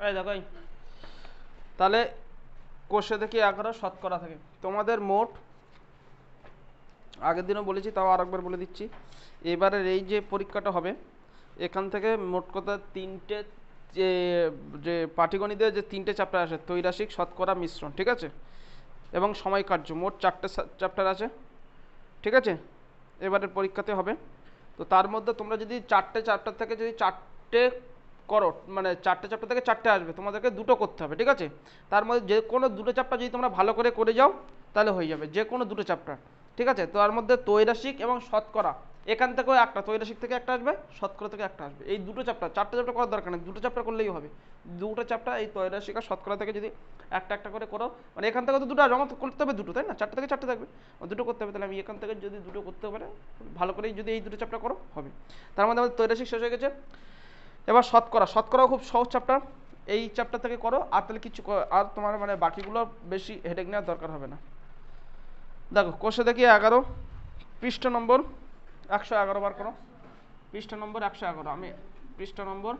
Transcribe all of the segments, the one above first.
এই দেখো তাহলে কোষে থেকে 11 শতকরা থেকে তোমাদের মোট, আগের দিনও বলেছি তাও আরেকবার বলে দিচ্ছি, এবারের এই যে পরীক্ষাটা হবে এখান থেকে মোট কথা তিনটে যে যে পাটিগণিতের যে তিনটে চ্যাপ্টার আছে, ত্রৈরাশিক, শতকরা, মিশ্রণ, ঠিক আছে, এবং সময় কার্য, মোট 4টে চ্যাপ্টার আছে, ঠিক আছে, এবারের পরীক্ষাতে হবে। তো তার মধ্যে তোমরা যদি 4টে চ্যাপ্টার থেকে যদি 4টে করো, মানে 4টে চ্যাপ্টার থেকে 4টে আসবে, তোমাদেরকে 2টো করতে হবে, ঠিক আছে। তার মধ্যে যে কোনো 2টো চ্যাপ্টার যদি তোমরা ভালো করে যাও তাহলে হয়ে যাবে, যে কোনো 2টো চ্যাপ্টার, ঠিক আছে। তো তার মধ্যে ত্রৈরাশিক এবং শতকরা এখান থেকেও একটা, ত্রৈরাশিক থেকে একটা আসবে, শতকরা থেকে একটা আসবে, এই 2টো চ্যাপ্টার, 4টে চ্যাপ্টার করার দরকার নেই, 2টো চ্যাপ্টার করলেই হবে। 2টো চ্যাপ্টার এই ত্রৈরাশিক আর শতকরা থেকে যদি একটা একটা করে করো, মানে এখান থেকে তো 2টো জমা করতে হবে, 2টো, তাই না, 4টে থেকে 4টে থাকবে, 2টো করতে হবে। তাহলে আমি এখান থেকে যদি 2টো করতে পারে ভালো করেই যদি এই 2টো চ্যাপ্টার করো হবে। তার মধ্যে আমাদের ত্রৈরাশিক শেষ হয়ে গেছে। এবার শতকরা, শতকরাও খুব সহজ চ্যাপ্টার, এই চ্যাপ্টার থেকে করো, আর তাহলে কিছু আর তোমার মানে বাকিগুলো বেশি হেডেক নেওয়ার দরকার হবে না। দেখো কোষে দেখি 11 পৃষ্ঠা নম্বর 111 বার করো, পৃষ্ঠা নম্বর 111, আমি পৃষ্ঠা নম্বর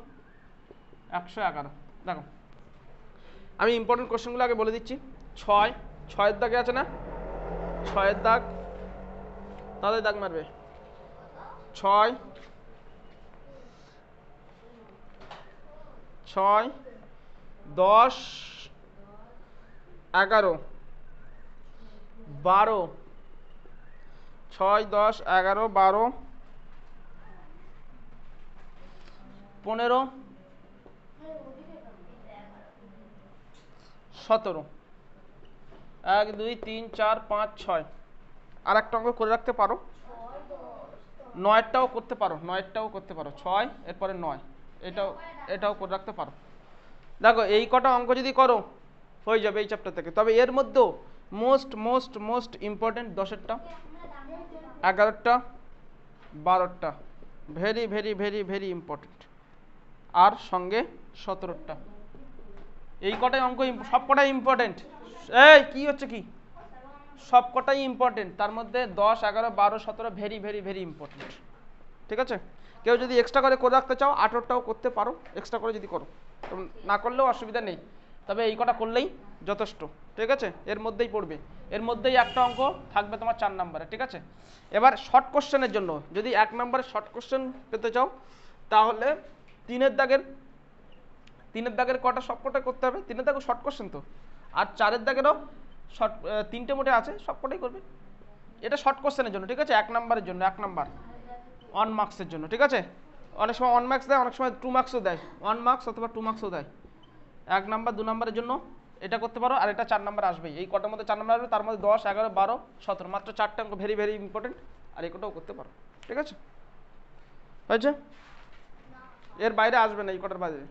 111। দেখো আমি ইম্পর্টেন্ট কোশ্চেনগুলো আগে বলে দিচ্ছি। 6-6 দাগে আছে না, 6 দাগ, তাহলে দাগ মারবে 6, 6, 10, 11, 12, 6, 10, 11, 12, 15, 17, 1, 2, 3, 4, 5, 6। আর একটা অঙ্ক করে রাখতে পারো, 9টাও করতে পারো, 9টাও করতে পারো, 6 এরপরে 9, এটাও করে রাখতে পারো। দেখো এই কটা অঙ্ক যদি করো হয়ে যাবে এই চ্যাপ্টার থেকে। তবে এর মধ্যেও মোস্ট মোস্ট মোস্ট ইম্পর্টেন্ট 10টা, 11টা, 12টা, very very very very important, আর সঙ্গে 17টা। এই কটাই অঙ্ক, সব কটাই ইম্পর্টেন্ট। এই কি হচ্ছে কি, সব কটাই ইম্পর্টেন্ট, তার মধ্যে 10, 11, 12, 17 ভেরি ভেরি ভেরি ইম্পর্টেন্ট, ঠিক আছে। কেউ যদি এক্সট্রা করে রাখতে চাও 18টাও করতে পারো, এক্সট্রা করে যদি করো, না করলেও অসুবিধা নেই, তবে এই কটা করলেই যথেষ্ট, ঠিক আছে। এর মধ্যেই পড়বে, এর মধ্যেই একটা অঙ্ক থাকবে তোমার 4 নম্বরে, ঠিক আছে। এবার শর্ট কোশ্চেনের জন্য যদি 1 নম্বরে শর্ট কোশ্চেন পেতে চাও তাহলে 3-এর দাগের কটা সব কটা করতে হবে, 3-এর দাগও শর্ট কোশ্চেন তো, আর 4-এর দাগেরও শর্ট, 3টে মোটে আছে, সব কটাই করবে। এটা শর্ট কোশ্চেনের জন্য, ঠিক আছে, 1 নম্বরের জন্য, 1 নম্বর 1 মার্কসের জন্য, ঠিক আছে। অনেক সময় 1 মার্কস দেয়, অনেক সময় 2 মার্কসও দেয়, 1 মার্কস অথবা 2 মার্কসও দেয়। 1 নাম্বার 2 নম্বরের জন্য এটা করতে পারো, আর এটা 4 নাম্বার আসবেই, এই কটার মধ্যে 4 নাম্বার আসবে, তার মধ্যে 10, 11, 12, 17, মাত্র 4টে অঙ্ক ভেরি ভেরি ইম্পর্টেন্ট, আর এই কটাও করতে পারো, ঠিক আছে, হয়েছে, এর বাইরে আসবে না, এই কটার বাইরে।